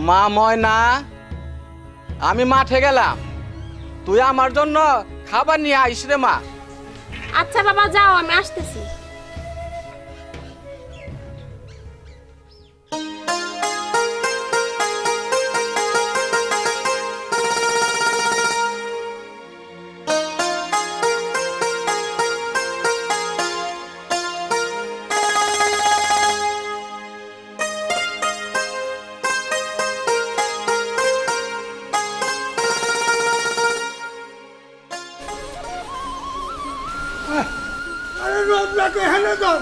মা ময়না, আমি মাঠে গেলাম, তুই আমার জন্য খাবার নিয়ে আইস রে মা। আচ্ছা বাবা যাও, আমি আসতেছি। আরে রোবলাকে হেলে দাও।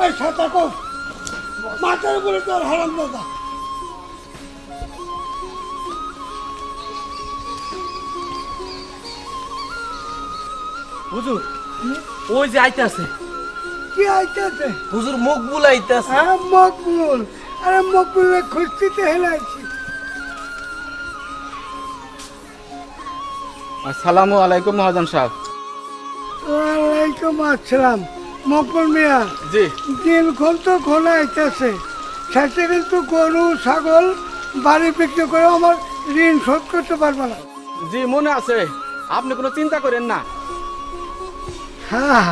এই সাতাকো মাথার উপরে তোর হারাম দাদা। হুজুর ওই যে আইতাছে। কি আইতেছে? হুজুর মকবুল আইতাছে। হ্যাঁ মকবুল। আরে মকবুলে খুঁজতে হেলে আইছি। আসসালামু আলাইকুম মহাজন সাহেব। ওয়ালাইকুম আসসালাম। মকবুল মিয়া, জি দিনক্ষণ তো খোলা আইতেছে, শেষে কিন্তু গরু ছাগল বাড়ি বিক্রি করে আমার ঋণ শোধ করতে পারবো না। জি মনে আছে, আপনি কোনো চিন্তা করেন না। হ্যাঁ,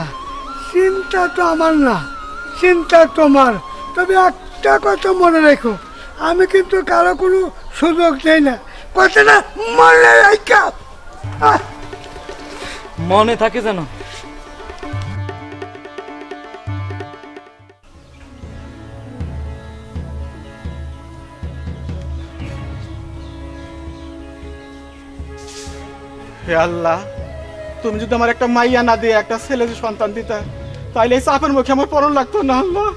চিন্তা তো আমার না, চিন্তা তোমার। তবে একটা কথা মনে রেখো, আমি কিন্তু কারো কোনো সুযোগ দেই না। কথাটা মনে রাখা। মনে থাকে যেন। হে আল্লাহ, তুমি যদি আমার একটা মাইয়া না দিয়ে একটা ছেলে সন্তান দিতা, তাইলে এই চাপের মুখে আমার পরন লাগতো না। আল্লাহ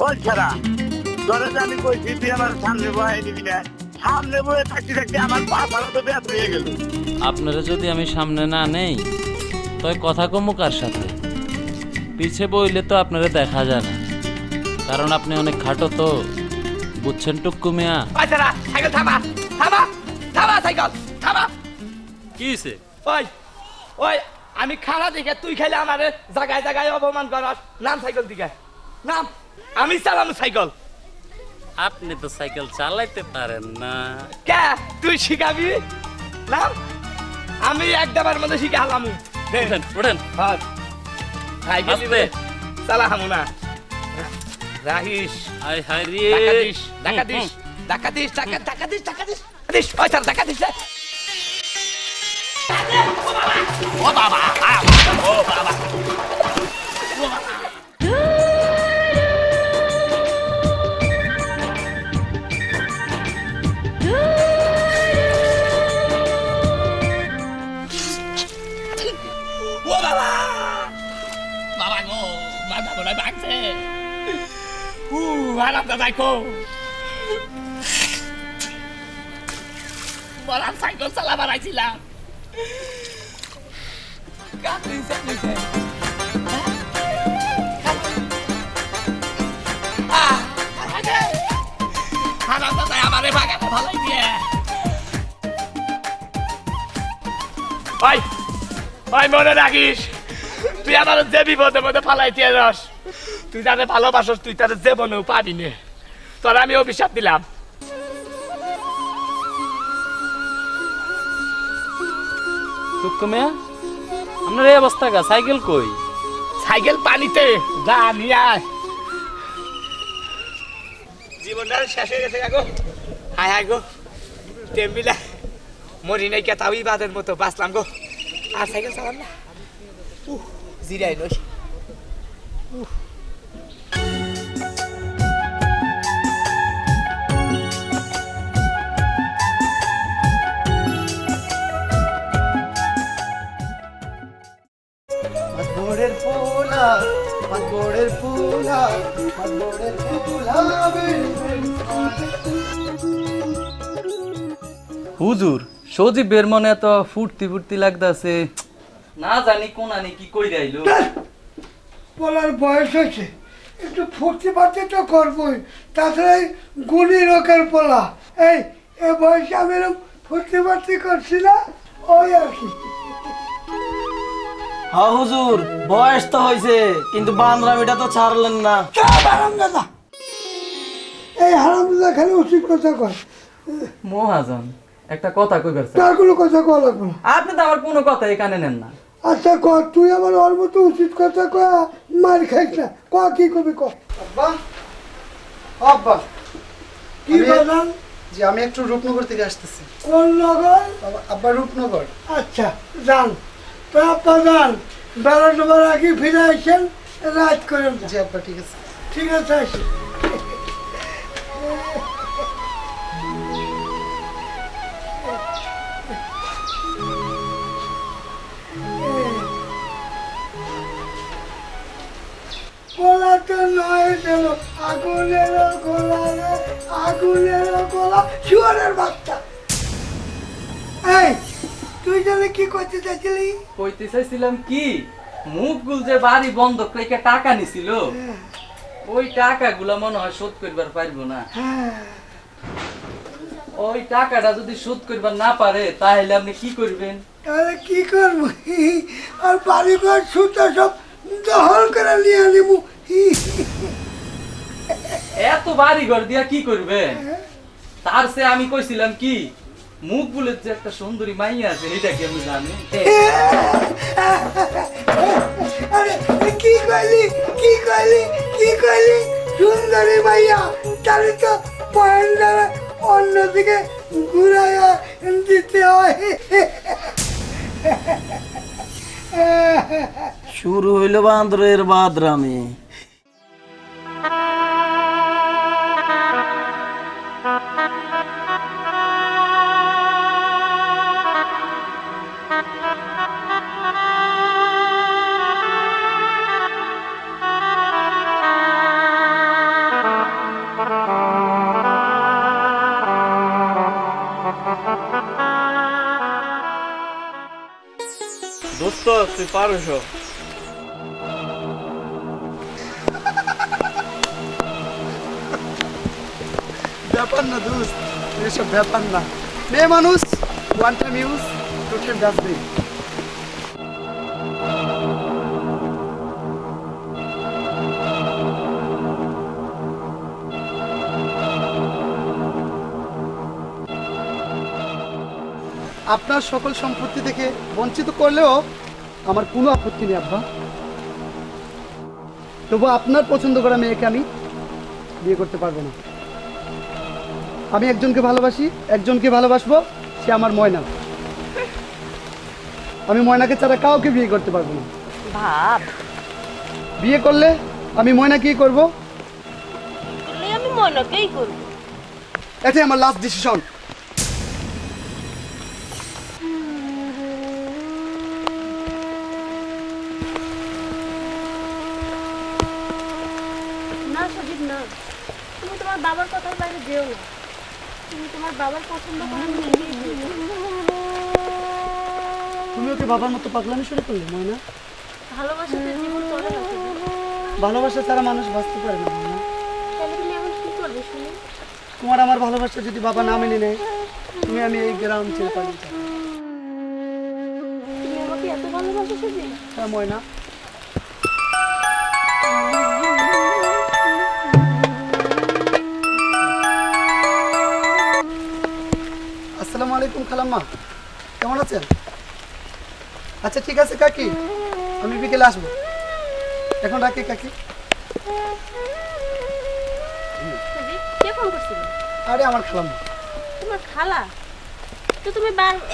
ওই ছাড়া ধরে যে আমি কইছি তুই আমার সামনে বয়ে নিবি না, সামনে বয়ে থাকতে থাকতে আমার পা ফাড়া তো ব্যাপ হয়ে গেল। আপনারা যদি আমি সামনে না নেই তয় কথা কমু কার সাথে? পিছে বইলে তো আপনারা দেখা যায় না, কারণ আপনি অনেক খাটো তো, বুঝছেন টুক্কু মিয়া? ওই ছাড়া সাইকেল থামা, থামা, থামা সাইকেল থামা। কি হইছে? ওই ওই আমি খানা দেখে তুই খেলে আমার জায়গায় জায়গায় অপমান করাস। নাম সাইকেল দিকে, নাম। আমি চালাম সাইকেল। আপনি তো সাইকেল চালাইতে পারেন না। কে তুই শিখাবি? নাম। আমি একদমের মধ্যে শিখে হালাম। ওঠেন ওঠেন। হ্যাঁ সাইকেল আস্তে। চালা হামু না। রাহিস হাই হাই রে। টাকা দিস, টাকা দিস, টাকা দিস, টাকা টাকা দিস, টাকা দিস, দিস। ওই স্যার টাকা দিস। ও বাবা, ও বাবা, ও বাবা। ও বাবা, বাবা গো, মাথা মনে হয় ভাঙছে। আরাম দাদাই কো বলার সাইকেল চালাবার আইছিলাম। আরাম দাদাই আমারে ভাগাতে ভালাই দিয়ে। ওই ওই মনে রাখিস, তুই আমার যে বিপদে মধ্যে ফালাই দিয়ে রস, তুই যাতে ভালোবাসস তুই তাদের জীবনেও পাবি নে। তোর আমি অভিশাপ দিলাম। টুক্কু মিয়া, আপনার এই অবস্থা কা? সাইকেল কই? সাইকেল পানিতে, যা নিয়ে আয়। জীবনটা শেষ হয়ে গেছে গো। হায় হায় গো, টেম্বিলা মরি নাই কে, তাও ইবাদের মতো বাঁচলাম গো। আর সাইকেল চালাম না, জিরাই নই। পাথরের পোলা পাগল হুজুর সজীবের মনে এত ফুর্তি ফুর্তি লাগতাছে, না জানি কোন আনি কি কই আইলো। বলার বয়স হয়েছে, একটু ফুর্তি ফার্তি তো করবোই, তাছাড়া এই গুণী রোগের পোলা, এই এ বয়সে আমি এরকম ফুর্তি ফার্তি করছি না, ওই আর কি। হ্যাঁ হুজুর, বয়স তো হয়েছে কিন্তু বান্দরামিটা তো ছাড়লেন না। হারামজাদা, এই হারামজাদা খালি উচিত কথা কয়, মহাজন একটা কথা কইবার চাই। তার কোনো কথা কওয়া লাগবে না। আপনি তো আমার কোনো কথা এখানে নেন না। আচ্ছা ক, তুই আমার ওর মতো উচিত কথা কয়া মার খাইস না, ক কি করবি ক। আব্বা, আব্বা, কি বানান? জি আমি একটু রূপনগর থেকে আসতেছি। কোন নগর? আব্বা রূপনগর। আচ্ছা যান, তো আপা যান, বেলা ডোবার আগে ফিরে আসেন, রাত করেন। জি আব্বা ঠিক আছে। ঠিক আছে, আসি। গোলা তো নয় গেল, আগুনেরও গোলা রে, আগুনেরও গোলা, শুয়ারের বাচ্চা। এই তুই জানে কি করতে চাইছিলি? কইতে চাইছিলাম কি, মুখগুল যে বাড়ি বন্ধক রেখে টাকা নিছিল, ওই টাকাগুলা মনে হয় শোধ করবার পারবো না। ওই টাকাটা যদি শোধ করবার না পারে তাহলে আপনি কি করবেন? তাহলে কি করবো, আর বাড়ি ঘর সুতা সব দখল করে নিয়ে আনিবো। এত বাড়ি ঘর দিয়া কি করবেন? তার সে আমি কইছিলাম কি, মুখ বুলের যে একটা সুন্দরী মাইয়া আছে এটা কি আমি জানি? আরে কি কইলি, কি কইলি, কি কইলি? সুন্দরী মাইয়া, তাহলে তো পয়েন্টটা অন্যদিকে ঘুরাইয়া দিতে হয়। শুরু হইল বান্দরের বাদরামি। দোস্ত তুই পারস। ব্যাপার না দোস্ত, এসব ব্যাপার না। মেয়ে মানুষ, one time use, to time dustbin. আপনার সকল সম্পত্তি থেকে বঞ্চিত করলেও আমার কোনো আপত্তি নেই আব্বা। তবু আপনার পছন্দ করা মেয়েকে আমি বিয়ে করতে পারবো না। আমি একজনকে ভালোবাসি, একজনকে ভালোবাসবো, সে আমার ময়না। আমি ময়নাকে ছাড়া কাউকে বিয়ে করতে পারবো না। ভাব বিয়ে করলে আমি ময়নাকেই করবো, আমি মনকেই করব। এটাই আমার লাস্ট ডিসিশন। না সজীব না, তুমি তোমার বাবার কথার বাইরে যেও না। তুমি তোমার বাবার পছন্দ করার মেয়েকেই বিয়ে করো। তুমি ওকে বাবার মতো পাগলামি শুরু করলে ময়না। ভালোবাসাতে জীবন চলে না সজীব। ভালোবাসা ছাড়া মানুষ বাঁচতে পারে না ময়না। তাহলে তুমি এখন কি করবে শুনি? তোমার আমার ভালোবাসা যদি বাবা না মেনে নেয়, আমি এই গ্রাম ছেড়ে পালিয়ে যাবো। তুমি আমাকে এত ভালোবাসো সজীব? হ্যাঁ ময়না। আসসালামু আলাইকুম খালাম্মা, কেমন আছেন? আচ্ছা ঠিক আছে কাকি, আমি বিকেলে আসবো। এখন রাখি কাকি। সজীব কে ফোন করছিল? আরে আমার খালাম্মা। তোমার খালা? তো তুমি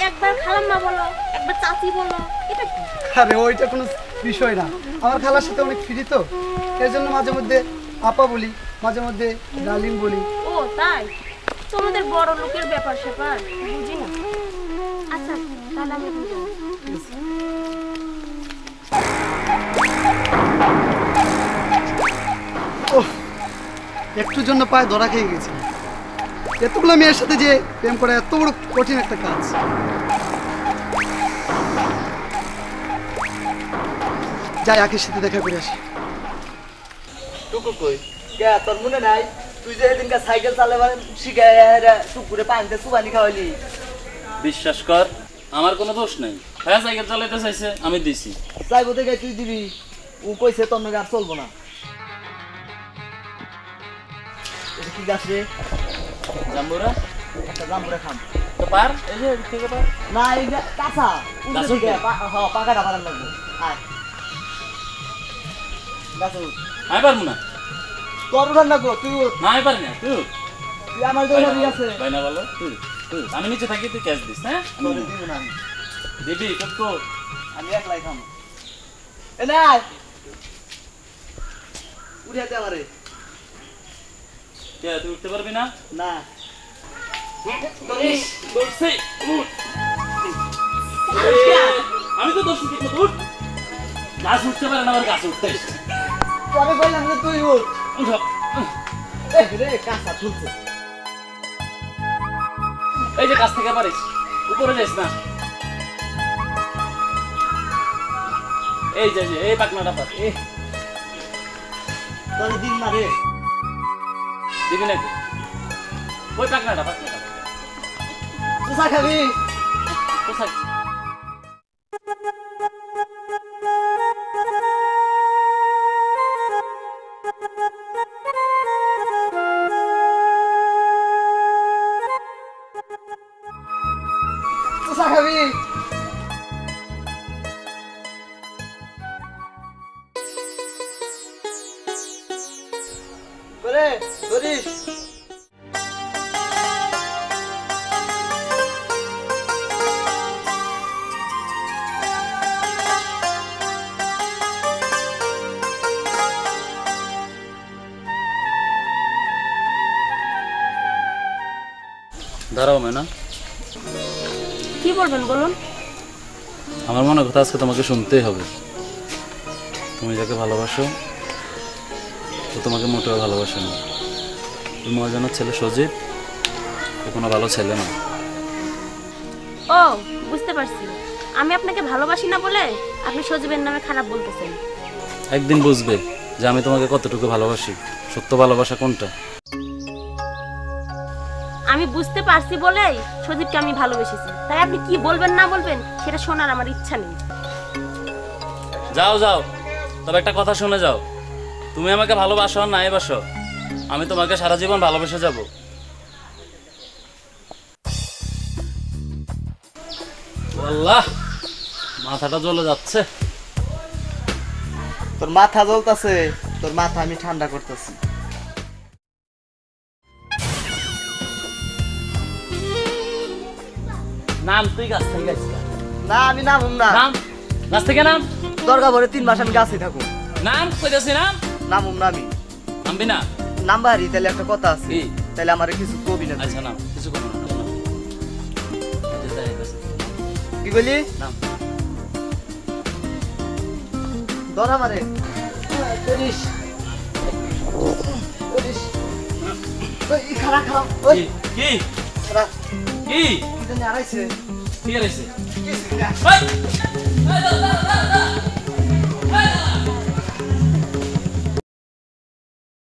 একবার খালাম্মা বলো, একবার চাচি বলো, এটা কি? আরে ওইটা কোনো বিষয় না, আমার খালার সাথে অনেক ফ্রি তো, এর জন্য মাঝে মধ্যে আপা বলি, মাঝে মধ্যে ডার্লিং বলি। ও তাই? তোমাদের বড় লোকের ব্যাপার স্যাপার বুঝি না। আচ্ছা তাহলে আমি এখন যাই। একটুর জন্য পায়ে ধরা খেয়ে গেছি। এতগুলো মেয়ের সাথে যে প্রেম করা এত বড় কঠিন একটা কাজ। যাই আখির সাথে দেখা করে আসি। টুকু কই কে তোর মনে নাই তুই যে সেদিনকে সাইকেল চালাবার শিখে টুকুরে পানিতে সুবানি খাওয়াইলি? বিশ্বাস কর আমার কোনো দোষ নাই। হ্যাঁ সাইকেল চালাইতে চাইছে আমি দিছি। চাইবো দেখে তুই দিবি, ও কইছে তোর নাকি আর চলবো না। এটা কি গাছ রে? জাম্বুরা একটা জাম্বুরা খাম। তো পার এই যে এদিক থেকে পার। না এই যে কাঁচা উল্টো গাছের দিকে দিকে? হ্যাঁ পাকাটা পারার লাগবে। আয় গাছ উঠ। আমি পারবো না। তোর উঠান লাগবো, তুই উঠ। না আমি পারি না তুই তুই আমার দৌড়াবি আছে। বাইনা বলো তুই আমি নিচে থাকি তুই ক্যাশ দিস। হ্যাঁ তোর দিব না আমি। দিবি টুকু। আমি একলাই খাম। এ না উঠে দে আমারে। কে তুই উঠতে পারবি না? না দৌড়ছি উঠ। আমি তো দৌড়ছি ঠিক মতো উঠ। গাছ উঠতে পারে না আমার গাছ উঠতে এসছে। পরে কইলাম যে তুই উঠ। উঠো। এই রে কাঁচা তুলছে। এই যে গাছ থেকে পারিস উপরে যাইস না। এই যে এই পাকনাটা পার। তোর দিন না রে। দিবি নাকি? ওই পাকনাটা পাকনাটা তুই চা খাবি? কোথায়? তুই চা খাবি? বলে ধরিস। দাঁড়াও মেনা, কি বলবেন বলুন। আমার মনে কথা আজকে তোমাকে শুনতেই হবে। তুমি যাকে ভালোবাসো ও তোমাকে মোটেও ভালোবাসে না। তুমি মজানোর ছেলে সজীব ও কোনো ভালো ছেলে না। ও বুঝতে পারছি, আমি আপনাকে ভালোবাসি না বলে আপনি সজীবের নামে খারাপ বলতেছেন। একদিন বুঝবে যে আমি তোমাকে কতটুকু ভালোবাসি, সত্য ভালোবাসা কোনটা। আমি বুঝতে পারছি বলেই সজীবকে আমি ভালোবেসেছি, তাই আপনি কি বলবেন না বলবেন সেটা শোনার আমার ইচ্ছা নেই। যাও যাও, তবে একটা কথা শুনে যাও। তুমি আমাকে ভালোবাসো আর নাই বাসো, আমি তোমাকে সারা জীবন ভালোবেসে যাব। আল্লাহ, মাথাটা জ্বলে যাচ্ছে। তোর মাথা জ্বলতাছে, তোর মাথা আমি ঠান্ডা করতেছি। নাম তুই গাছ থেকে গাছ। না আমি নামুম না। নাম গাছ থেকে নাম। দরকার পড়ে 3 মাস আমি গাছে থাকুম। নাম কইতাছি নাম। নামুম না আমি। নামবি না? নাম্বারই তাহলে একটা কথা আছে। কি? তাহলে আমারে কিছু কবি না। আচ্ছা নাম, কিছু করবো না। কি বলি? নাম। ধর আমারে। করিস করিস। ওই খারা খাও। ওই কি খারা কি কি জানি আড়াইছে। কি হইছে? কি ওই, দাঁড়া দাঁড়া দাঁড়া।